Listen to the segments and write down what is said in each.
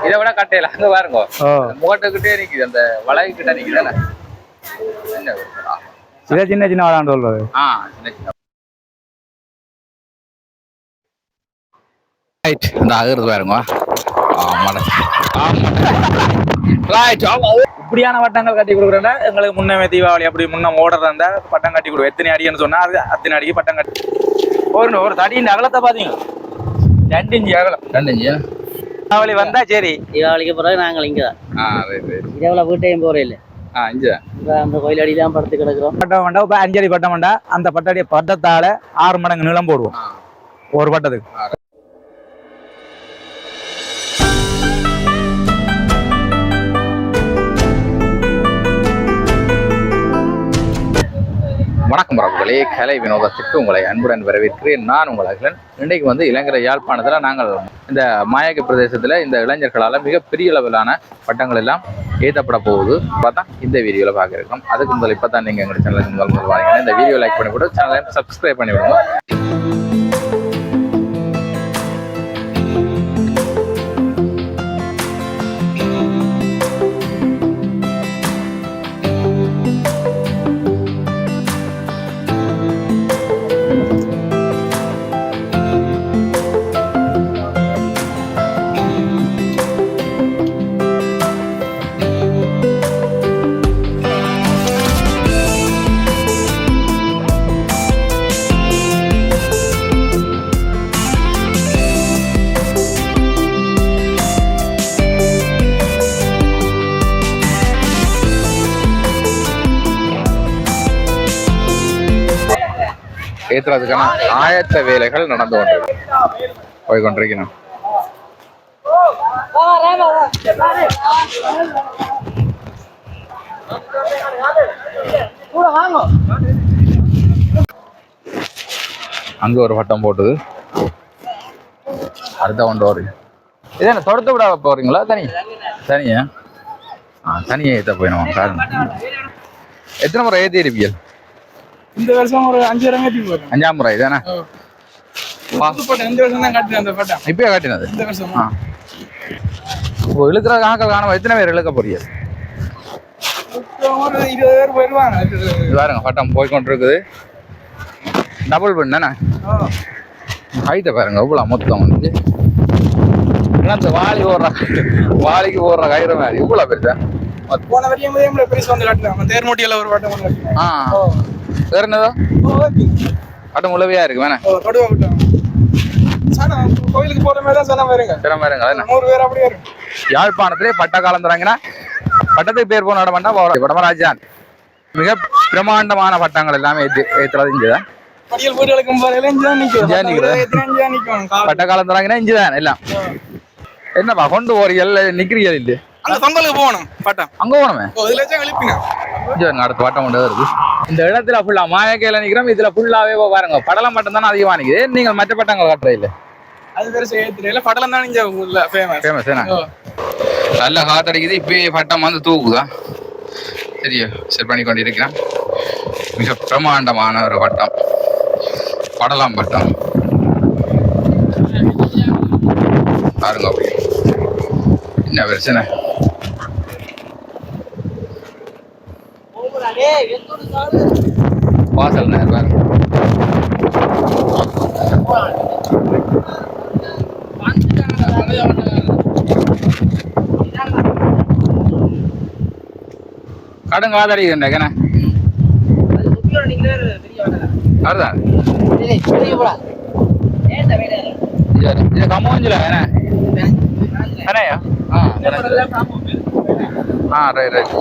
இதை விட கட்டையில அங்க பாருங்க முகட்டுக்கிட்டே நிக்குது அந்த வளைவு கிட்ட நிக்குதானே சின்ன சின்ன சின்ன விளாண்டு சொல்றது சின்ன சின்ன ரைட் இந்த அகருது பாருங்க இப்படியான வட்டங்கள் கட்டி கொடுக்குறேன்னா எங்களுக்கு முன்னமே தீபாவளி அப்படி முன்ன ஓடுறதா இருந்தா பட்டம் கட்டி கொடுக்கும். எத்தனை அடின்னு சொன்னா அது அத்தனை அடிக்கு பட்டம் கட்டி ஒரு தடியின் அகலத்தை பாத்தீங்க 2 இன்ச்சு அகலம் 2 இன்ச்சு. தீபாவளி வந்தா சரி. தீபாவளிக்கு பிறகு நாங்கள் இங்கதான் இரவுல வீட்டையும் போறே இல்லை. அந்த கோயில் அடிதான் படுத்து கிடக்குறோம். பட்டம் வேண்டா இப்ப 5 அடி பட்டம் வேண்டா அந்த பட்டடிய பட்டத்தால 6 மடங்கு நிலம் போடுவோம் ஒரு பட்டத்துக்கு. வணக்கம் பிரபுகளே, கலை வினோதத்திற்கு உங்களை அன்புடன் வரவேற்கிறேன். நான் உங்கள் அகிலன். இன்றைக்கு வந்து இலங்கை யாழ்ப்பாணத்தில் நாங்கள் இந்த மாயக்க பிரதேசத்தில் இந்த இளைஞர்களால் மிகப்பெரிய அளவிலான பட்டங்கள் எல்லாம் ஏற்றப்பட போகுது பார்த்தா இந்த வீடியோவில் பார்க்க இருக்கோம். அதுக்கு முதல் இப்போ தான் நீங்கள் எங்கள் சேனலுக்கு முதல் வாங்கினா இந்த வீடியோ லைக் பண்ணி கூட சேனலை சப்ஸ்கிரைப் பண்ணி விடுங்க. ஏற்றுறதுக்கான ஆயத்த வேலைகள் நடந்து போய்கொண்டிருக்கணும். அங்க ஒரு பட்டம் போட்டுது, அடுத்த ஒன்று வருது. இதே தொடர்த்து விட போறீங்களா? தனியா தனியா ஏற்ற போயிடும். எத்தனை முறை ஏற்றி இருப்பீங்க? இந்த வருஷம் ஒரு 5 ரூபாய் போறோம். 5ஆம் முறை தானே? இந்த வருஷம் தான் கட்டினேன் அந்த பட்டம். இப்பயே கட்டினது இந்த வருஷம். இப்போ இழுக்கிற காக்கள் காண எத்தனை பேர் இழுக்க போறீங்க? ஒரு 20 பேர் போயிடுவாங்க. பாருங்க பட்டம் போய்கொண்டிருக்குது. டபுள் பண்ண தானே? ஹைட்டை பாருங்க இவ்வளோ மொத்தம் வந்து வாளிக்கு போடுற கயிறு மாதிரி இவ்வளோ பெருசா. போன வரையும் பெருசு வந்து கட்டலாம். தேர்மூட்டியில ஒரு பட்டம் வேற என்னதோ பட்டம் உழவையா இருக்கு வேணா கோயிலுக்கு போற மாதிரி தான் சில பேருங்க 100 பேர் அப்படியே இருக்கு. யாழ்ப்பாணத்திலே பட்ட காலம் தராங்கன்னா பட்டத்துக்கு பேர் போன இடமாட்டா வடமராஜான் மிக பிரமாண்டமான பட்டங்கள் எல்லாமே ஏற்றுறது இஞ்சுதான். பட்ட காலம் தராங்கன்னா இஞ்சுதான் எல்லாம். என்னப்பா கொண்டு போறீங்க நிக்கிறீங்க இல்லையே? பொங்கலுக்கு போகணும் பட்டம் அங்க போகணுமே. அடுத்த பட்டம் கொண்டு இருக்கு. இந்த இடத்துல ஃபுல்லா மாயக்கையில நிக்கிறோம். இதுல ஃபுல்லாவே பாருங்க படலம் மட்டும் தானே அதிகமா நிக்குது. நீங்கள் மற்ற பட்டங்கள் கட்டுற இல்ல? அது பெருசு படலம் தான் இங்க ஃபேமஸ். நல்ல காத்தடிக்குது. இப்பயே பட்டம் வந்து தூக்குதா சரியா செட் பண்ணி கொண்டு இருக்கிறேன். மிக பிரமாண்டமான ஒரு பட்டம், படலாம் பட்டம் பாருங்க. அப்படி என்ன பிரச்சனை? வாசல் நேரம் கடன் காதடிக்கிறேன் அதுதான் இது கம்மோஞ்சில ரைட்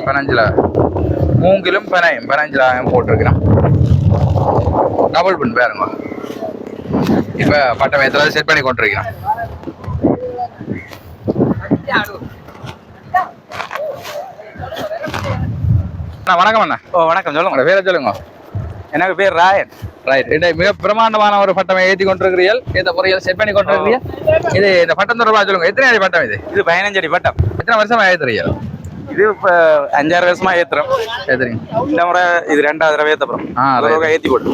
15 மூங்கிலும் பெனையும் 15 போட்டிருக்கிறேன். டபுள் பின் பாருங்க. இப்ப பட்டம் எத்தனை செட் பண்ணி கொண்டிருக்கிறேன். வணக்கம் அண்ணா. வணக்கம். சொல்லுங்க பேரை சொல்லுங்க. எனக்கு பேர் ராயன். ரைட். மிக பிரமாண்டமான ஒரு பட்டமை ஏற்றி கொண்டிருக்கிறீர்கள். இந்த முறையில் செட் பண்ணி கொண்டிருக்கிறீர்கள். இது இந்த பட்டம் தொடர்பாக சொல்லுங்க. எத்தனை அடி பட்டம் இது? இது 15 அடி பட்டம். எத்தனை வருஷமா ஏற்றுறீர்கள்? இது இப்ப 5-6 வருஷமா ஏத்துறோம். இந்த முறை இது 2வது தடவை ஏத்தப்படும். ஏத்தி போட்டு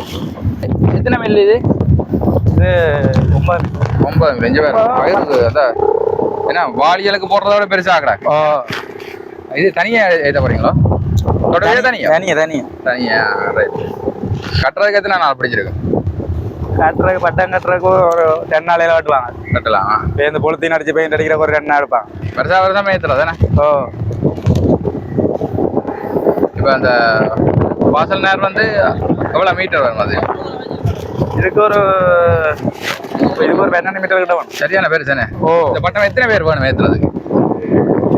எத்தனை மில்லி இது? இது 9 மில்லி. அதான் ஏன்னா வாளிகளுக்கு போடுறத விட பெருசாகடா. இது தனியா ஏற்ற போறீங்களோ? தொடவே தனியா தனியா ரைட். கட்டுறதுக்கு எத்தனை நாள் பிடிச்சிருக்கு? கட்டுறதுக்கு பட்டம் கட்டுறதுக்கு ஒரு 2 நாளையில கட்டுவாங்க. கட்டலாம். இந்த பொழுத்தின் அடிச்சு பெயிண்ட் அடிக்கிறக்கு ஒரு 2 நாள் எடுப்பாங்க. வருஷம் ஏற்றுறது தானே? ஓ இப்போ அந்த வாசல் நேரம் வந்து எவ்வளோ மீட்டர் வரும்? அது இதுக்கு ஒரு 12 மீட்டர் கிட்ட வேணும். சரியான பேர் தானே? ஓ இந்த பட்டம் எத்தனை பேர் வேணும் ஏற்றுறதுக்கு?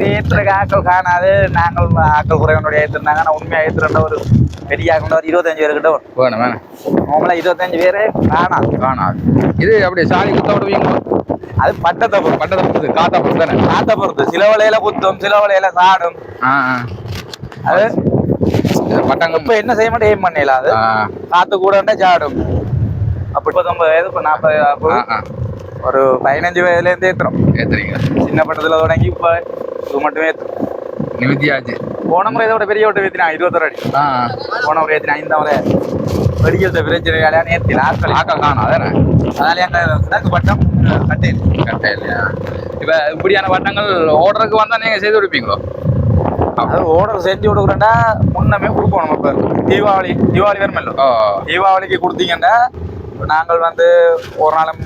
ஏற்றுறதுக்கு ஆக்கள் காணாது. நாங்கள் ஆக்கள் குறைவனுடைய ஏற்றுனாங்க. நான் உண்மையாக ஏற்றுறேன் ஒரு பெரிய ஆக்கள் ஒரு 25 பேர் கிட்ட வேணும். வேணும் நம்மள 25 பேரே காணாது. இது அப்படி சாணி குத்த விடுவீங்களோ? அது பட்டத்தை பொறுத்து காத்தா பொறுத்து தானே? காத்த பொறுத்து. சில வலையில குத்தும், சில வலையில சாடும். அது பட்டங்க இப்ப என்ன செய்ய மாட்டேன், ஏம் பண்ணல. அது காத்து கூட சாடும். அப்படி 39 வயது 40 ஒரு 15 வயதுல இருந்து ஏத்துறீங்க. சின்ன பட்டத்துல தொடங்கி இப்ப இது மட்டுமே நிமித்தியாச்சு. போன முறை இதோட பெரிய ஓட்ட ஏத்தினா 21 அடி. போன முறை ஏத்தினா 5 முறை வெடிக்கிறத பிரச்சனை ஏத்தினா ஆக்கள் காணும். அதானே அதனால பட்டம் கட்டே இல்லையா? இப்ப இப்படியான பட்டங்கள் ஓர்டருக்கு வந்தா நீங்க செய்து கொடுப்பீங்களோ? அது ஓர்டர் செஞ்சு கொடுக்குறேன்னா முன்னமே கொடுக்கணும். இப்ப தீபாவளி வருமല്ലോ, தீபாவளிக்கு கொடுத்தீங்கன்னா நாங்கள் வந்து ஒரு நாளும்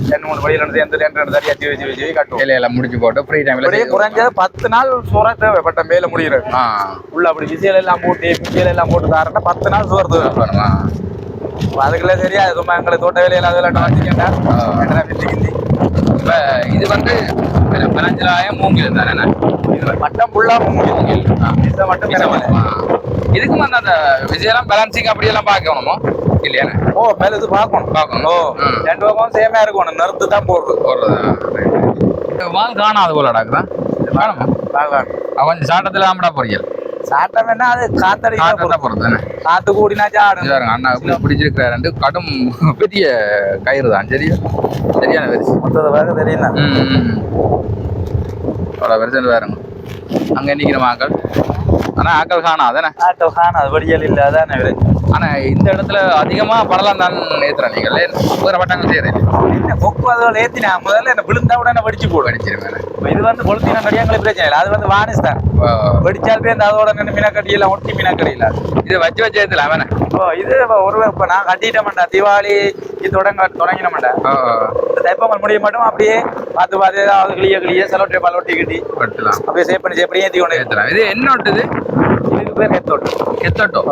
2-3 வழியில இருந்து எந்த 2 தடி வச்சு கட்டுவோம். இல்ல முடிச்சு போட்டு ஃப்ரீ டைம்ல குறைஞ்சது 10 நாள் சோற தேவைப்பட்ட மேல முடிகிறது. உள்ள அப்படி விசியல் எல்லாம் போட்டு பிசியல் எல்லாம் போட்டு தாருன்னா 10 நாள் சோறு தேவைப்படுமா? அதுக்குள்ள சரியா சும்மா எங்களை தோட்ட வேலையில அதெல்லாம் வச்சுக்கண்டா இப்ப இது வந்து 15,000 மூங்கில் தானே? மட்டம் ஃபுல்லா மூங்கில் மட்டும். இதுக்கு வந்து அந்த விஜயெல்லாம் பேலன்சிங் அப்படியெல்லாம் பார்க்கணுமோ இல்லையா? ஓ மேல இது பார்க்கணும். ஓ 2 பக்கம் சேமா இருக்கணும். நிறுத்து தான் போடுறது. வால் காணாது போல டாக்குதான் கொஞ்சம் சாட்டத்துல ஆம்படா போறீங்க. சாட்டம் என்ன அது காத்தடி போறது காத்து கூடினாச்சா அண்ணா பிடிச்சிருக்கிறாரு. கடும் பெரிய கயிறு தான். சரியான பெருசு மொத்தத்தை வேற தெரியும். அவ்வளோ பெருசு வேறுங்க. அங்க நிக்கிற ஆக்கள். ஆனா ஆக்கள் காணாதானே? ஆக்கள் காணாது வடியல் இல்லை. அதானே விரை. ஆனா இந்த இடத்துல அதிகமா படலாம் தான் ஏத்துறேன். நீங்க வேற பட்டாங்க செய்யறேன். என்ன கொக்கு அதோட ஏத்தினா முதல்ல என்ன விழுந்தா உடனே வடிச்சு போடு அடிச்சிருவேன். இது வந்து கொளுத்தினா கடியாங்களுக்கு பிரச்சனை இல்லை. அது வந்து வானிஸ் தான். வெடிச்சாலுமே இந்த அதோட மீனாக்கடியெல்லாம் ஒட்டி மீனாக்கடியில இது வச்சு ஏத்தலாம் வேணா. இது ஒரு இப்ப நான் கட்டிட்டேன்டா தீபாவளி தொடங்கினோம்டா. தைப்பொங்கல் முடிய மட்டும் அப்படியே பார்த்து ஏதாவது கிளிய செலோட்டே பலோட்டி கட்டி கட்டலாம். அப்படியே சேவ் பண்ணி ஏற்றி கொண்டு ஏற்றலாம். இது என்ன ஒட்டுது? இதுக்கு பேர் கெத்தோட்டம்.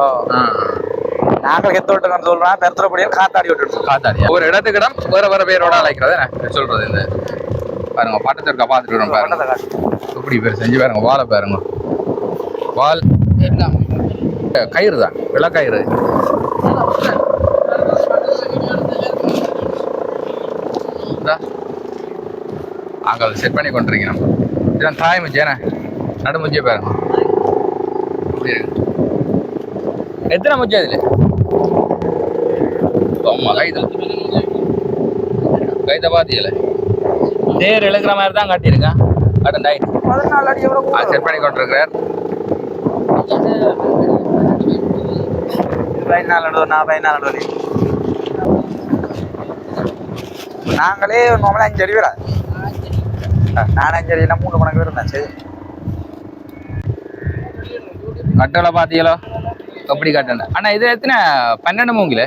நாங்கள் கெத்தோட்டம் சொல்றோம். பெருத்துறப்படியால் காத்தாடி காத்தாடி ஒரு இடத்துக்கு இடம் வேற பேரோட அழைக்கிறது சொல்றது. இந்த பாருங்க பாட்டத்திற்கா பார்த்துட்டு வரோம். பாருங்க எப்படி பேர் செஞ்சு பாருங்க. வாழை பாருங்க. வால் என்ன கயிறு தான், விளக்கயிறு. ஆக்கள் செட் பண்ணி கொண்டிருக்கீங்க. நம்ம இதெல்லாம் தாய் முச்சேனே நடுமுச்சியே பாருங்க. எத்தனை முச்சா இதுல? கைத பாத்தியல தேர் எழுக்கிற மாதிரி தான் கட்டியிருக்கேன். செட் பண்ணி கொண்டிருக்கிறார். 14 அடி நாங்களே நார்மலா 5 அடி வரா. நான் 5 அடினா 3 மணி நேரம் இருந்தேன். சரி கட்டளை பாத்தியலோ எப்படி கட்டண அண்ணா? இது எத்தனை 12 மூங்கில?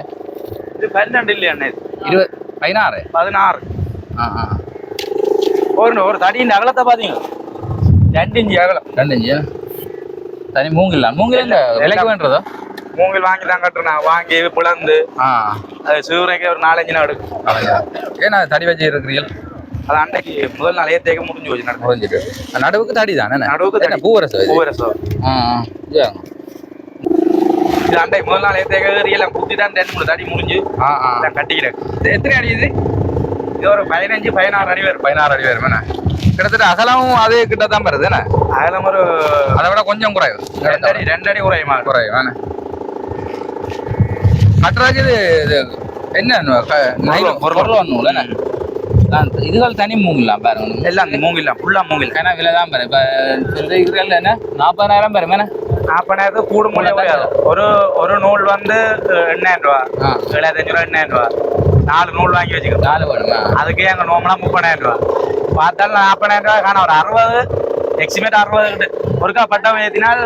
இது 12 இல்லையா அண்ணா? இது 16. ஒரு தடியின் அகலத்தை பாத்தீங்க 2 இன்ச்சு அகலம். 2 இன்ச்சு தனி மூங்கில். மூங்கில் விலைக்கு வேண்டதோ? மூங்கில் வாங்கி தான் கட்டுறேன். வாங்கி பிளந்து அது சிவரைக்கு ஒரு 4-5 நாள் எடுக்கும். ஏன்னா தடி வச்சு இருக்கிறீர்கள்? அது அன்றைக்கு முதல் நாள் ஏத்தேக்க முடிஞ்சு போச்சு. முடிஞ்சிட்டு நடுவுக்கு தடி தானே? நடுவுக்கு பூவரசம். இது அன்றைக்கு முதல் நாள் ஏத்தேக்க எல்லாம் குத்தி தான் 2-3 தடி முடிஞ்சு கட்டிக்கிறேன். எத்தனை அடி இது? இது ஒரு 15-16 அடி வரும். 16 அடி வரும். என்ன கிட்டத்தட்ட அகலமும் அதே கிட்ட தான் வருது. என்ன அகலம் ஒரு அதை விட கொஞ்சம் குறையும். 2 அடி குறையுமா? குறையும். கட்டுறதுக்கு இது என்ன பொருள் என்ன இதுகள் தனி மூங்கிலாம் பாருங்க. எல்லாம் மூங்கிலாம் ஃபுல்லா மூங்கில். ஏன்னா விலை தான் பாரு. இப்போ சொல்லிக்கிறதுல என்ன 40,000 பாரு. என்ன 40,000 கூட முடியாது. ஒரு நூல் வந்து 8,000 ரூபா, 7,500 ரூபா, 8,000 ரூபா. 4 நூல் வாங்கி வச்சுக்கோ. 4 வேணுமா? அதுக்கே எங்க நோம்பலாம் 30,000 ரூபா. பார்த்தாலும் 40,000 ரூபாய் காண ஒரு 60 எக்ஸிமேட் 60 கிட்ட ஒருக்கா பட்டம் ஏற்றினால்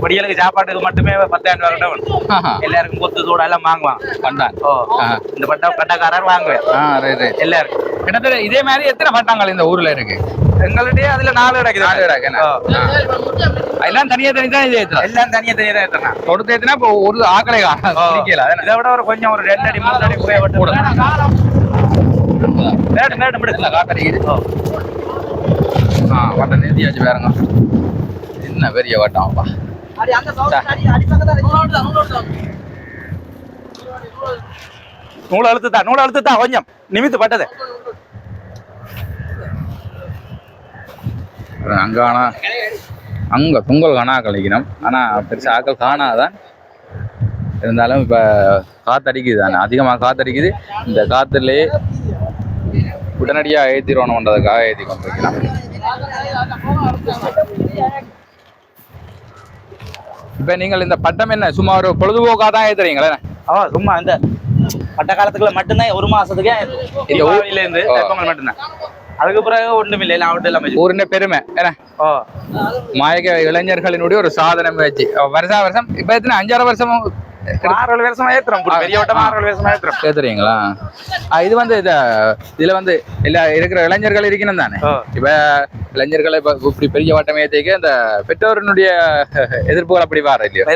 பொடியலுக்கு சாப்பாட்டுக்கு மட்டுமே 10,000 ரூபாய் கிட்ட வரும். எல்லாருக்கும் கொத்து தூட எல்லாம் வாங்குவாங்க பண்டான். இந்த பட்டக்காரர் வாங்குவேன் எல்லாருக்கும். கிட்டத்தட்ட இதே மாதிரி எத்தனை பட்டங்கள் இந்த ஊர்ல இருக்கு? எங்கள்கிட்டயே அதுல 4 கிடக்குது. எல்லாம் தனியா தனி தான் இது ஏத்துறோம். எல்லாம் தனியா தான் ஏற்றணும். கொடுத்து ஏத்துனா இப்போ ஒரு ஆக்களை இதை விட ஒரு கொஞ்சம் ஒரு 2 அடி 3 அடி போய் விட்டு காத்தடிக்குது. வட்டம் நிறுத்தியாச்சு வேறங்க. என்ன பெரிய வட்டம்ப்பா. நூல் அழுத்துதா கொஞ்சம் நிமித்து பட்டது. அங்க ஆனா அங்க பொங்கல் காணா கழிக்கணும். ஆனா பெருசா ஆக்கள் காணாதான். இருந்தாலும் இப்ப காத்தடிக்குது தானே, அதிகமா காத்தடிக்குது. இந்த காத்துலயே உடனடியா ஏத்திடணும்ன்றதுக்காக ஏத்தி கொண்டிருக்கிறோம். இப்ப நீங்கள் இந்த பட்டம் என்ன சும்மா ஒரு பொழுதுபோக்கா தான் ஏத்துறீங்களே? சும்மா இந்த பட்ட காலத்துக்குள்ள மட்டும்தான், ஒரு மாசத்துக்கே தீபாவளியில இருந்து பொங்கல் மட்டும்தான். அதுக்கு பிறகு ஒண்ணும் இல்லை. ஊரின் பெருமை என்ன மாயக இளைஞர்களினுடைய ஒரு சாதனை முயற்சி. வருஷம் இப்ப எத்தனை 5-6 வருஷம் 6 வருஷமா ஏத்துறோம். பெரிய வட்டம் 6 வருஷமா ஏத்துறோம். ஏத்துறீங்களா? இது வந்து இதுல வந்து எல்லா இருக்கிற இளைஞர்கள் இருக்கணும் தானே. இப்ப இளைஞர்களை இப்படி பெரிய வட்டம் ஏற்றிக்க இந்த பெற்றோருடைய எதிர்ப்புகள் அப்படி வார இல்லையா?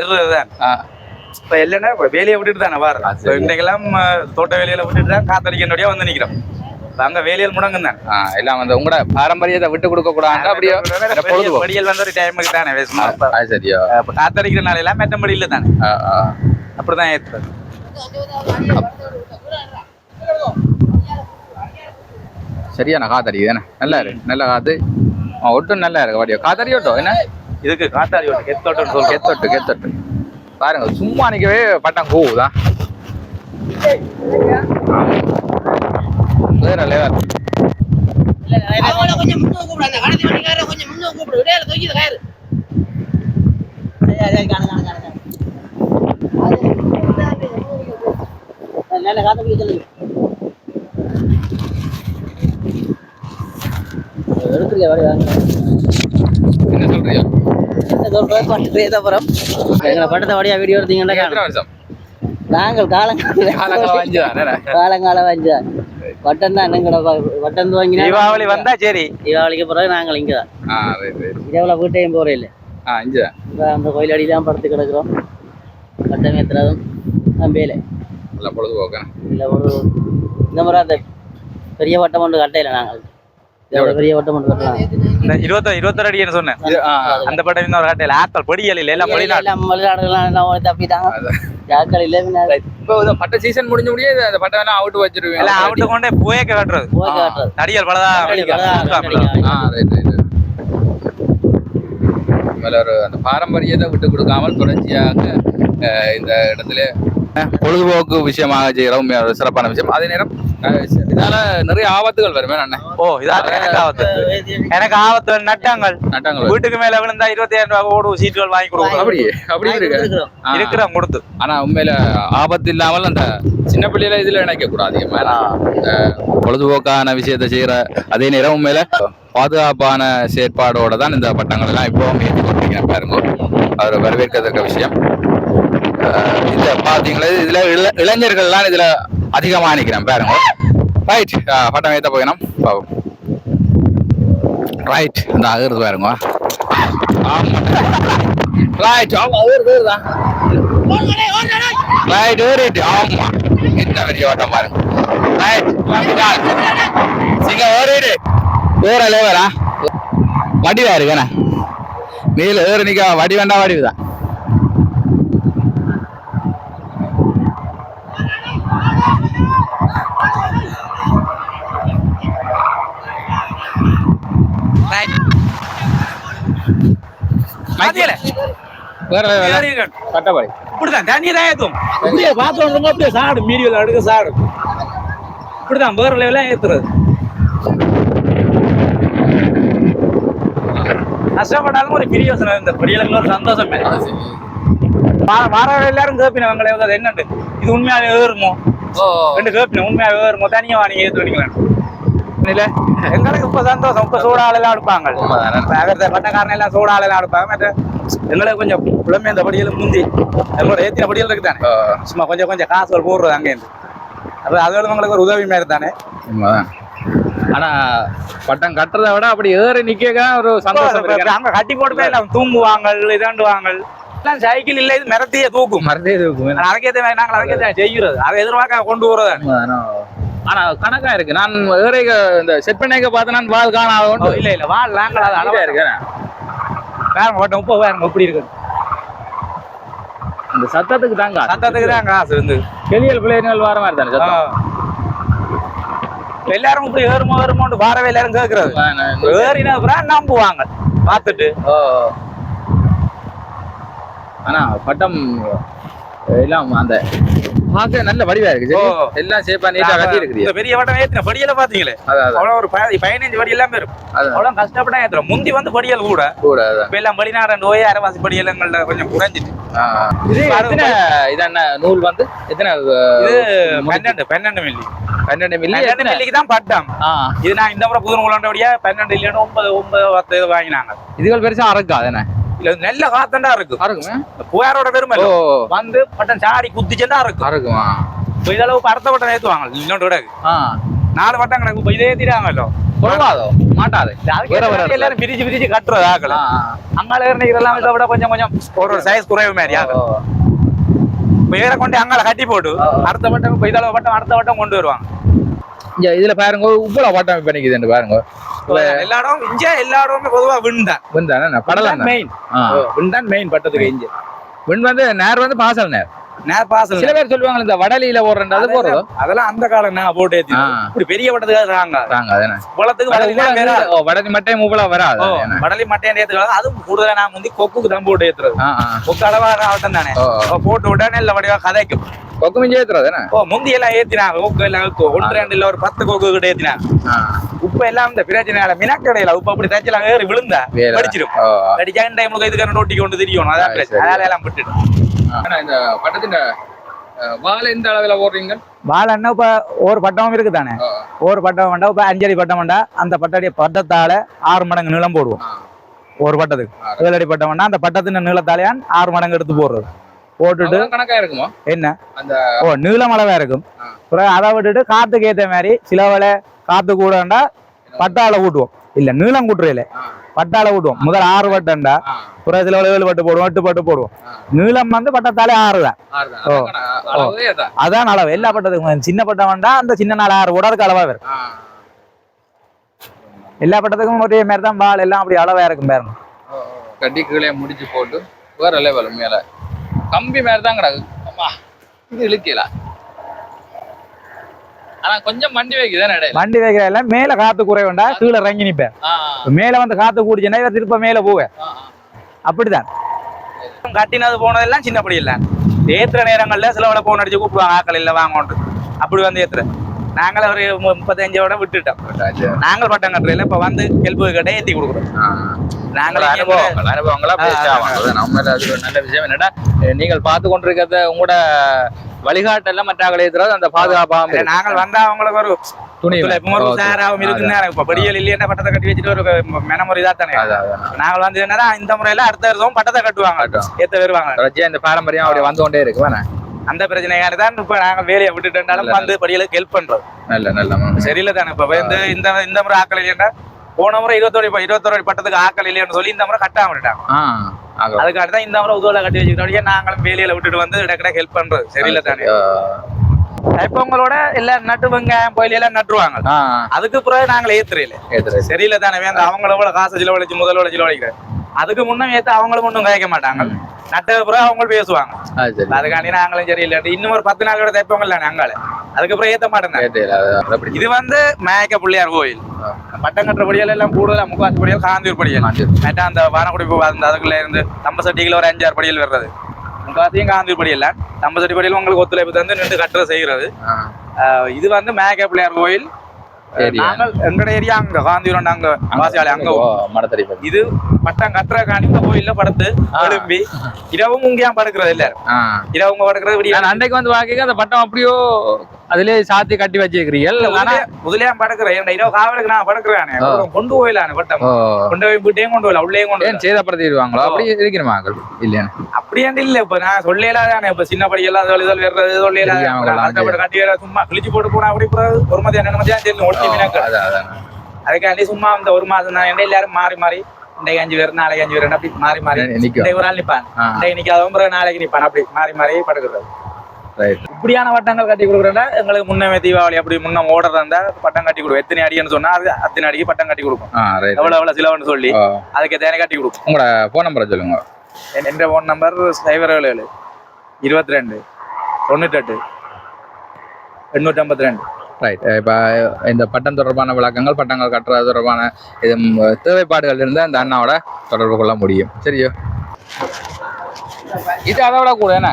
இப்ப இல்லைன்னா வேலையை விட்டுட்டு தானே வார. இன்றைக்கெல்லாம் தோட்ட வேலையில விட்டுட்டு தான் காத்தடிக்கனுடைய வந்து நிக்கிறோம். அங்க வேலையில் முடங்கும் தான் எல்லாம் வந்து உங்களோட பாரம்பரியத்தை விட்டு கொடுக்க கூடாது. அப்படியே படியல் வந்து ஒரு டைமுக்கு தானே வேஸ்மா. சரியா இப்ப காத்தடிக்கிற நாளையெல்லாம் மெட்டம்படி இல்லை தானே. அப்படிதான் ஏற்றுறது. சரியான காத்தடிக்குது என்ன? நல்லா இருக்கு, நல்ல காத்து. ஒட்டும் நல்லா இருக்கு. வாடியோ காத்தடி ஓட்டம் என்ன இதுக்கு காத்தாடி ஓட்டம் கெத்தோட்டம் சொல்றோம். கெத்தொட்டு பாருங்க. சும்மா நிக்கவே பட்டம் கூவுதான். வேற லெவல். கொஞ்சம் முன்னுக்கு கூப்பிடு. அந்த கடைசி வண்டிக்காரரை கொஞ்சம் முன்னுக்கு கூப்பிடு. இடையில தூக்கிது கயிறு. நல்ல காத்த போய் சொல்லுங்க. எடுக்கலையா வடி வாங்க. என்ன சொல்றியா? எங்களை பட்டத்தை வடியா வீடியோ எடுத்தீங்கன்னா நாங்கள் காலங்காலம் வாஞ்சா வட்டம் தான். எங்களோட வட்டம் வாங்கினா தீபாவளி வந்தா சரி. தீபாவளிக்கு பிறகு நாங்கள் இங்கே தான். இரவுல வீட்டையும் போறே இல்லை. அந்த கோயில் அடிதான் படுத்து கிடக்குறோம். வட்டம் ஏற்றுறதும் வேலை இல்லை. ஒரு இந்த முறை அந்த பெரிய வட்டம் ஒன்று கட்டையில நாங்கள் பெரிய வட்டம் ஒன்று கட்டலாம். 21 அடின்னு சொன்னேன். அந்த பட்டம் இன்னொரு கட்டையில ஆக்கள் பொடியல் இல்லை. எல்லாம் வெளிநாடுகள்லாம் தப்பிட்டாங்க. ஜாக்கள் இல்லை. பட்ட சீசன் முடிஞ்ச முடியாது. அந்த பட்டம் எல்லாம் அவுட் வச்சிருவீங்க. எல்லாம் அவுட்டு கொண்டே புயக்க கட்டுறது. தடியல் பலதான் அந்த பாரம்பரியத்தை விட்டு கொடுக்காமல் தொடர்ச்சியாக இந்த இடத்துல பொழுதுபோக்கு விஷயமாக செய்யறோம். சிறப்பான விஷயம். அதே நேரம் இதனால நிறைய ஆபத்துகள் வருமே. எனக்கு ஆபத்து நட்டங்கள் வீட்டுக்கு மேல விழுந்தா 25,000 ரூபாய் ஓடு சீட்டுகள் வாங்கி கொடுக்கும். அப்படி இருக்கிறோம் கொடுத்து. ஆனா உண்மையில ஆபத்து இல்லாமல் அந்த சின்ன பிள்ளையில இதுல நினைக்க கூடாது. பொழுதுபோக்கான விஷயத்த செய்யற அதே நேரம் உண்மையில பாதுகாப்பான செயற்பாடோட தான் இந்த பட்டங்கள் எல்லாம் இப்போ ஏற்றி கொண்டிருக்கிறேன். பாருங்க, அவர் வரவேற்கத்தக்க விஷயம். இந்த பாத்தீங்களா இதுல இளைஞர்கள்லாம் இதுல அதிகமா நிக்கிறேன். பாருங்க. ரைட், பட்டம் ஏற்ற போயிடும். ரைட், இந்த அகருது பாருங்க. ரைட், தான் ரைட் ஏறிட்டு. ஆமா, என்ன பெரிய ஓட்டம் பாருங்க. ரைட், சிங்க ஏறிடு. வேற லேவரா வடிவா இருக்குண்ணா. நீல ஏறு நிக்க வடி வேண்டாம். வடிவுதான். பட்டபாடி இப்படிதான் தண்ணி தான் ஏத்தும். அப்படியே பாத்திரம் அப்படியே சாடு மீடியில் அடுக்க சாடு. இப்படிதான் வேற லெவலாம் ஏத்துறது. கஷ்டப்பட்டாலும் ஒரு பெரிய யோசனை. இந்த பெரியலுக்கு ஒரு சந்தோஷமே. வர எல்லாரும் கேப்பினவங்களே என்னண்டு, இது உண்மையாவே ஏறுமோ ரெண்டு கேப்பின உண்மையாவே ஏறுமோ தனியா நீங்க ஏத்து பண்ணிக்கலாம். இல்ல எங்களுக்கு இப்ப சந்தோஷம். இப்ப சூடாலெல்லாம் எடுப்பாங்க. பட்டக்காரன் எல்லாம் சூடாலெல்லாம் எடுப்பாங்க. மற்ற எங்களுக்கு கொஞ்சம் புலமே இந்த படியில முந்தி எங்களோட ஏத்தின படியில் இருக்குதானே, சும்மா கொஞ்சம் கொஞ்சம் காசுகள் போடுறது அங்கேருந்து. அது உங்களுக்கு ஒரு உதவி மாதிரி தானே. ஆனா பட்டம் கட்டுறதை விட அப்படி ஏறி நிக்க ஒரு சந்தோஷம். அங்க கட்டி போட்டு எல்லாம் தூங்குவாங்க, இதாண்டுவாங்க. எல்லாம் சைக்கிள் இல்ல, இது மரத்தையே தூக்கும். அதுக்கேற்ற மாதிரி நாங்கள் அதுக்கேற்ற செய்கிறது. அதை எதிர்பார்க்க கொண்டு போறது. ஆனா கணக்கா இருக்கு. நான் ஏறைக இந்த செட் பண்ணிக்க பார்த்து நான் வால் காணாத. இல்ல வால் நாங்கள் அது அளவா இருக்கேன். வேற ஓட்டம் இப்போ வேற எப்படி இருக்கு. அந்த சத்தத்துக்கு தான் காசு இருந்து கெளியல் பிள்ளைகள் வர மாதிரி தானே சத்தம். எல்லாரும் இப்படி ஏறுமோன்னு வாரவே எல்லாரும் கேட்கறது. ஏறின அப்புறம் நம்புவாங்க பார்த்துட்டு. ஆனா பட்டம் எல்லாம் அந்த பார்க்க நல்ல வடிவா இருக்கு. எல்லாம் சேப்பா நீட்டா கட்டி இருக்கு. இந்த பெரிய வட்டம் ஏத்தின படியல பாத்தீங்களே, அவ்வளவு ஒரு 15 படி எல்லாம் இருக்கும். அவ்வளவு கஷ்டப்பட்டா ஏத்துறோம். முந்தி வந்து படியல் கூட இப்ப எல்லாம் படிநாடு நோய் அரைவாசி படியலங்கள்ல கொஞ்சம் குறைஞ்சிட்டு. இது என்ன நூல் வந்து எத்தனை? இது 12 மில்லி. 12 மில்லிக்கு தான் பட்டம். இது நான் இந்த முறை புது நூலாண்டபடியா 12 இல்லைன்னு 9 10 வாங்கினாங்க. இதுகள் பெருசா அறக்கா தானே? இல்ல நல்ல காத்தண்டா இருக்குமே. புகாரோட பெருமை வந்து பட்டம் சாடி குத்திச்சா இருக்குமா. இப்ப இதளவு அடுத்த பட்டம் ஏத்துவாங்க. இன்னொன்று விட 4 பட்டம் கிடக்கு. இப்ப இதே ஏத்திடாங்கല്ലോ. குறவாதோ மாட்டாது. எல்லாரும் பிரிச்சு கட்டுறது ஆகல. அங்கால ஏறினெல்லாம் இதை விட கொஞ்சம் கொஞ்சம் ஒரு சைஸ் குறைவு மாதிரி ஆகும். இப்ப ஏற கொண்டு அங்கால கட்டி போட்டு அடுத்த பட்டம் இப்ப இதளவு பட்டம் அடுத்த பட்டம் கொண்டு வருவாங்க. இதுல பாருங்க இவ்வளவு பட்டம் இப்ப நிக்குது பாருங்க. எல்லா இடமும் இங்க எல்லா இடமுமே பொதுவா விண்தான் படலாம் மெயின். விண்தான் மெயின் பட்டத்துக்கு. இங்க விண் வந்து நேர் வந்து பாசல் நேர் பாசல். சில பேர் சொல்லுவாங்க இந்த வடலியில போடுறது அது போறதோ. அதெல்லாம் அந்த காலம் நான் போட்டு ஏத்தி இப்படி பெரிய பட்டத்துக்காக வடலி மட்டையும் இவ்வளவு வராது. வடலி மட்டையும் ஏத்துக்கலாம். அதுவும் கூடுதலா நான் வந்து கொக்குக்கு தான் போட்டு ஏத்துறது. கொக்கு அளவாக ஆகட்டும் தானே போட்டு விட்டா இல்ல வடிவா கதைக்கும். கொக்கு மிஞ்சி ஏத்துறது முந்தி எல்லாம் ஏத்தினாங்க. கொக்கு எல்லாம் 1 2 ஒரு 10 கொக்கு கிட்ட ஏத்தினாங்க. உப்ப எல்லாம் இந்த பிரச்சனை மினக்கடையில உப்பு அப்படி தச்சலாம் ஏறி விழுந்தா படிச்சிடும். அடிச்சா டைமுக்கு இதுக்கான நோட்டி கொண்டு தெரியணும். அதான் பிரச்சனை. அதனால எல்லாம் விட்டுட்டு. இந்த பட்டத்தின் வாழை எந்த அளவுல போடுறீங்க? வாழை என்ன இப்ப ஒரு பட்டமும் இருக்கு தானே. ஒரு பட்டம் வேண்டா. இப்ப 5 அடி பட்டம் வேண்டா. அந்த பட்டடைய பட்டத்தால 6 மடங்கு நீளம் போடுவோம். ஒரு பட்டத்துக்கு 7 அடி பட்டம் வேண்டா. அந்த பட்டத்தின் நீளத்தாலையான் 6 மடங்கு எடுத்து போடுறது. போட்டுட்டு கணக்கா இருக்குமா என்ன நீளம் அளவா இருக்கும். அதை விட்டுட்டு காத்துக்கு ஏத்த மாதிரி சில வேலை காத்து கூட வேண்டா பட்டாள கூட்டுவோம். இல்ல நீளம் கூட்டுறையில பட்டாள கூட்டுவோம். முதல் 6 பட்டம்டா புற சில 7 பட்டு போடுவோம், 8 பட்டு போடுவோம். நீளம் வந்து பட்டத்தாலே 6 தான். அதான் அளவு. எல்லா பட்டத்துக்கும் சின்ன பட்டம் வேண்டா. அந்த சின்ன 6 கூட அதுக்கு அளவா வரும். எல்லா பட்டத்துக்கும் ஒரே மாதிரி தான் வால் எல்லாம் அப்படி அளவா இருக்கும். பாருங்க கட்டி கீழே முடிச்சு போட்டு வேற லெவல் மேல கம்பி மாதிரி தான் கிடக்கு. இது இழுக்கல. ஆனா கொஞ்சம் வண்டி வைக்குதானே. வண்டி வைக்கிற எல்லாம் மேல காத்து குறை வேண்டா. கீழே இறங்கி நிப்பேன். மேல வந்து காத்து கூடிச்சுன்னா இவர் திருப்ப மேல போவேன். அப்படிதான் கட்டினது போனதெல்லாம் சின்னப்படி இல்ல. ஏத்துற நேரங்கள்ல சிலவளை போன் அடிச்சு கூப்பிடுவாங்க. ஆக்கள் இல்ல வாங்கோண்டு அப்படி வந்து ஏத்துற. நாங்கள ஒரு 35 விட்டுட்டோம். நாங்கள் பட்டம் கட்டுறதுல இப்ப வந்து ஹெல்ப் கிட்ட ஏத்தி கொடுக்குறோம். நாங்கள் அனுபவங்களா நம்ம நல்ல விஷயம் என்னடா நீங்கள் பார்த்து கொண்டிருக்கிறத உங்களோட வழிகாட்டெல்லாம் மற்றாக்களை ஏத்துறது அந்த பாதுகாப்பாக. நாங்கள் வந்தா அவங்களுக்கு ஒரு துணிவு சாராவும் இருக்குன்னு இப்ப படியல் இல்லையா பட்டத்தை கட்டி வச்சுட்டு ஒரு மெனமுறை தான் தானே. நாங்கள் வந்து என்னன்னா இந்த முறையில அடுத்த வருஷம் பட்டத்தை கட்டுவாங்க. ஏத்த வருவாங்க. இந்த பாரம்பரியம் அப்படி வந்து கொண்டே இருக்கு. அந்த பிரச்சனையால தான் இப்ப நாங்க வேலையை விட்டுட்டாலும் வந்து படியலுக்கு ஹெல்ப் பண்றோம். நல்ல சரியில்லை தானே. இப்ப இந்த முறை ஆக்கள் இல்லையா போன முறை 21 பட்டத்துக்கு ஆக்கள் இல்லைன்னு சொல்லி இந்த முறை கட்டாம விட்டுட்டாங்க. அதுக்காக தான் இந்த முறை உதவில கட்டி வச்சுக்கிட்டோம். நாங்களும் வேலையில விட்டுட்டு வந்து இடக்கிட ஹெல்ப் பண்றது. சரியில்லை தானே. தைப்பொங்கலோட எல்லாம் நட்டு வெங்காயம் கோயில் எல்லாம் நட்டுருவாங்க. அதுக்கு பிறகு நாங்களே ஏத்துறையில சரியில்லை தானே. அவங்களோட காசு செலவழிச்சு முதலோட செலவழிக்கிறேன். அதுக்கு முன்னும் ஏத்த அவங்களும் ஒன்றும் கேட்க மாட்டாங்க. நட்ட பிறகு அவங்க பேசுவாங்க. அதுக்காண்டி நாங்களும் சரியில்லை. இன்னும் ஒரு 10 நாளோட தைப்பொங்கல் தானே அங்கால. அதுக்கப்புறம் ஏத்த மாட்டேன். இது வந்து மேக்க பிள்ளையார் கோயில். பட்டம் கட்டுற படியல் எல்லாம் கூடுதலா முக்காசு படியல் காந்தூர் படியல். நேற்றா அந்த வானக்குடி அந்த அதுக்குள்ள இருந்து தம்பசட்டிக்குள்ள ஒரு 5-6 படியல் வர்றது. முக்காசையும் காந்தூர் படியல். தம்பசட்டி படியல் உங்களுக்கு ஒத்துழைப்பு தந்து நின்று கட்டுற செய்கிறது. இது வந்து மேக்க பிள்ளையார் கோயில். நாங்கள் எங்கட ஏரியா அங்க காந்தியூர் அங்க வாசியாளி அங்க இது பட்டம் கட்டுற காணி இந்த கோயில்ல படுத்து எழும்பி இரவும் இங்கேயும் படுக்கிறது இல்ல. இரவும் படுக்கிறது அன்றைக்கு வந்து வாங்க அந்த பட்டம் அப்படியோ அதுலயே சாத்தி கட்டி வச்சிருக்கிறீர்கள். ஆனா முதலையா படுக்கிறேன் இரவு காவலுக்கு நான் படுக்கிறேன் கொண்டு போயிடலாம் பட்டம் கொண்டு போய் வீட்டையும் கொண்டு போயிடலாம் உள்ளேயும் கொண்டு ஏன் சேதப்படுத்திடுவாங்களோ அப்படி இருக்கிற இல்லையா அப்படியாண்டு இல்ல இப்ப நான் சொல்லலாதானே இப்ப சின்ன படியெல்லாம் வேறது சொல்லலாம் கட்டி வேற சும்மா கிழிச்சு போட்டு போனா அப்படி ஒரு மதியம் 2 மதியம் தெரியும் ஒட்டி மீனாக்கள் அதுக்காண்டி சும்மா இந்த ஒரு மாதம் தான் எல்லாரும் மாறி மாறி இன்றைக்கு 5 பேர் நாளைக்கு 5 பேர் அப்படி மாறி மாறி ஒரு நாள் நிப்பான் இன்றைக்கு நிக்காதவங்க நாளைக்கு நிப்பான் அப்படி மாறி மாறி படுக்கிறது. இப்படியான வட்டங்கள் கட்டி கொடுக்குறேன்னா எங்களுக்கு முன்னமே தீபாவளி அப்படி முன்ன ஓடுறதா இருந்தா பட்டம் கட்டி கொடுக்கும். எத்தனை அடின்னு சொன்னா அது அத்தனை அடிக்கு பட்டம் கட்டி கொடுக்கும். எவ்வளவு சிலவன்னு சொல்லி அதுக்கு தேனை கட்டி கொடுக்கும். உங்களோட போன் நம்பரை சொல்லுங்க. என் போன் நம்பர் 077 22 98 852. ரைட். இப்போ இந்த பட்டம் தொடர்பான விளக்கங்கள் பட்டங்கள் கட்டுறது தொடர்பான இது தேவைப்பாடுகள் இருந்தால் அந்த அண்ணாவோட தொடர்பு கொள்ள முடியும். சரியோ? இது அதோட கூட என்ன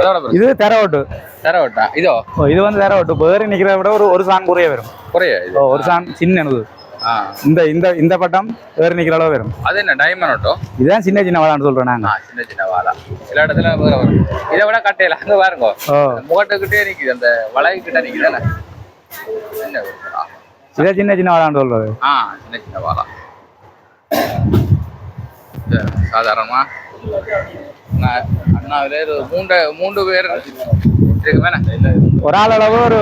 அதோட இது தெரவட்டு தெரவட்டா இதோ இது வந்து தெரவட்டு பேரு நிக்கிறத விட ஒரு சான் குறைய வரும். குறைய ஒரு சான் சின்னது. இந்த இந்த இந்த பட்டம் வேறு நிக்கிற அளவு வரும். அது என்ன டைமண்ட் ஓட்டோ? இதுதான் சின்ன சின்ன வாழான்னு சொல்றோம் நாங்க. சின்ன சின்ன வாழா சில இடத்துல வேற வரும். இதை விட கட்டையில அங்க பாருங்க முகட்டுக்கிட்டே நிக்குது அந்த வளை கிட்ட நிக்குதானே இதை சின்ன சின்ன வாழான்னு சொல்றது. சின்ன சின்ன வாழா சாதாரணமா அண்ணாவில மூன்று பேர் ஒரு ஆள் அளவு ஒரு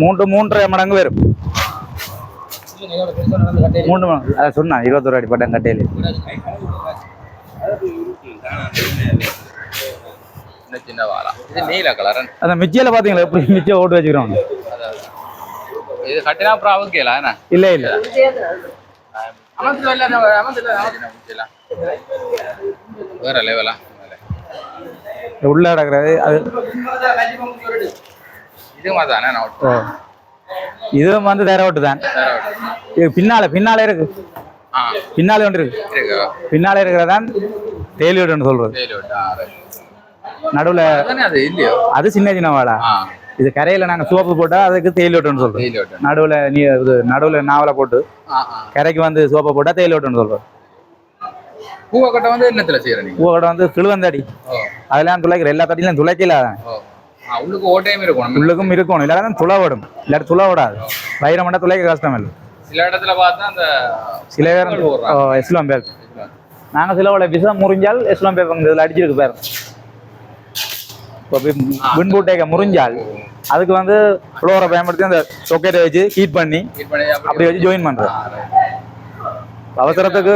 3.5 மடங்கு வரும். 3 அதை சொன்னா 21 அடி பட்டம் கட்டையில சின்ன வாழா. இது நீல கலர். அந்த மிச்சியில பாத்தீங்களா எப்படி மிச்சியை ஓட்டு வச்சுக்கிறோம். இது கட்டினா அப்புறம் அவுக்கல என்ன? இல்ல இல்ல வேற லெவலா உள்ள கிடக்குறது அது இது மாதிரிதானே. இது வந்து தெரவட்டு தான். இது பின்னால இருக்கு. பின்னாலே ஒன்று இருக்கு. பின்னாலே இருக்கிறதான் தேலியோட்டுன்னு சொல்றது. நடுவுல அது சின்ன சின்ன வாழா. இது கரையில நாங்க சோப்பு போட்டா அதுக்கு தேயிலோட்டுன்னு சொல்றோம். நடுவுல நாவலை போட்டு கரைக்கு வந்து சோப்பை போட்டா தேயிலோட்டுன்னு சொல்றோம். பூவக்கட்டை வந்து என்னத்துல செய்யறீங்க? பூவக்கட்டை வந்து கிழுவந்தடி அதெல்லாம் துளைக்கிற எல்லா தடியிலும் துளைக்கல. உள்ளுக்கு ஓட்டையும் இருக்கணும். உள்ளுக்கும் இருக்கணும் இல்லாதான் துளவிடும். இல்லாட்டி துளவிடாது. வைரம் மட்டும் துளைக்க கஷ்டம் இல்லை. சில இடத்துல பார்த்தா அந்த சில பேர் எஸ்லாம் பேர் நாங்க சில விஷம் முறிஞ்சால் எஸ்லாம் பேர் இதுல அடிச்சிருக்கு பேர். இப்போ விண்பூட்டேக்க முறிஞ்சால் அதுக்கு வந்து ஃப்ளோரை பயன்படுத்தி அந்த சொக்கெட்டை வச்சு ஹீட் பண்ணி அப்படி வச்சு ஜாயின் பண்றோம். அவசரத்துக்கு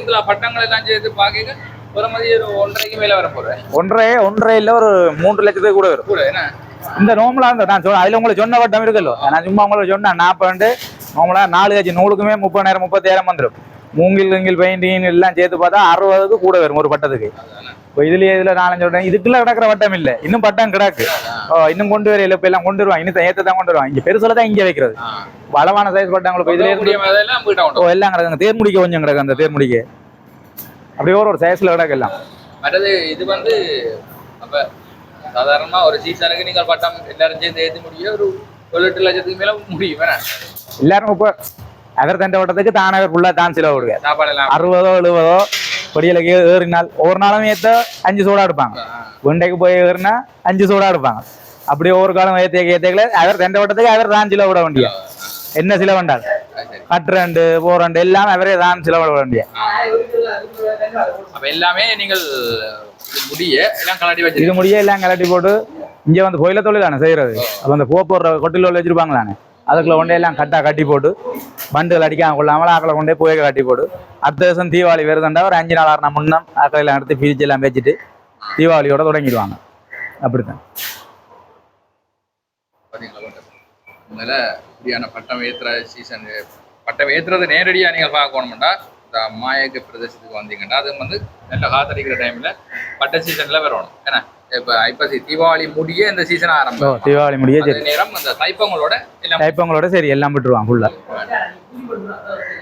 இந்த பட்டங்கள் எல்லாம் சேர்த்து பாக்க ஒரு மதியம் 1.5 மேல வர போறேன். 1.5 இல்ல ஒரு 3 லட்சத்துக்கு கூட வரும். இந்த நோம்பலா இருந்தா நான் அதுல உங்களுக்கு சொன்ன வட்டம் இருக்குல்ல. நான் சும்மா உங்களுக்கு சொன்னேன் 40 நோம்பலா 4 கட்சி நூலுக்குமே 30,000 30,000 வந்துடும். மூங்கில் பெயிண்டிங் எல்லாம் சேர்த்து பார்த்தா 60க்கு கூட வரும் ஒரு பட்டத்துக்கு. இப்போ இதுல 4 சொல்றேன். இதுக்குள்ள கிடக்குற வட்டம் இல்ல இன்னும் பட்டம் கிடக்கு. இன்னும் கொண்டு வரையில இப்ப எல்லாம் கொண்டு வருவாங்க. இன்னும் ஏத்தான் கொண்டு வருவாங்க. இங்க பெருசுல தான் இங்க வைக்கிறது. வளவான சைஸ் பட்டங்களுக்கு இதுல எல்லாம் கிடக்கு. தேர்முடிக்க கொஞ்சம் கிடக்கு. அந்த தேர்முடிக்க அப்படியே ஒரு சைஸ்ல கிடக்கு எல்லாம். இது வந்து அப்ப சாதாரணமா ஒரு சீசனுக்கு நீங்கள் பட்டம் எல்லாரும் சேர்ந்து ஏற்றி முடியும் ஒரு 1-8 லட்சத்துக்கு மேல முடியும். எல்லாரும் இப்ப அவர் தண்டை வட்டத்துக்கு தானே ஃபுல்லா தான் செலவு கொடுங்க. 60-70 பொடியலுக்கு ஏறினால் ஒவ்வொரு நாளும் ஏற்ற 5 சோடா எடுப்பாங்க. வெண்டைக்கு போய் ஏறினா 5 சோடா எடுப்பாங்க. அப்படியே ஒவ்வொரு காலம் ஏற்றிக்கல அவர் தண்டை வட்டத்துக்கு அவர் தான் செலவு விட வேண்டிய என்ன செலவு வேண்டாம். கட்டுரண்டு போரண்டு எல்லாம் அவரே தான் செலவு விட வேண்டிய. எல்லாமே நீங்கள் இது முடிய எல்லாம் கலட்டி போட்டு இங்க வந்து கோயில தொழில் தானே செய்யறது. அப்ப அந்த போற கொட்டில வச்சிருப்பாங்களானே அதுக்குள்ள கொண்டே எல்லாம் கட்டி போட்டு பண்டுகள் அடிக்காம கொள்ளாமல் ஆக்களை கொண்டே போய் கட்டி போட்டு அடுத்த வருஷம் தீபாவளி வருதுண்டா ஒரு 5 நாள் 6 நாள் முன்னம் ஆக்களை எல்லாம் எடுத்து பிரிச்சு எல்லாம் வச்சுட்டு தீபாவளியோட தொடங்கிடுவாங்க. அப்படித்தான் பட்டம் ஏற்றுற சீசன். பட்டம் ஏற்றுறது நேரடியா நீங்க பார்க்கணும்டா இந்த மாயக்க பிரதேசத்துக்கு வந்தீங்கன்னா அது வந்து நல்ல காத்தடிக்கிற டைம்ல பட்ட சீசன்ல வரணும். ஏன்னா இப்ப தீபாவளி முடிய இந்த சீசன் ஆரம்பம். தீபாவளி முடிய நேரம் அந்த தைப்பங்களோட சரி எல்லாம் விட்டுருவாங்க ஃபுல்லா.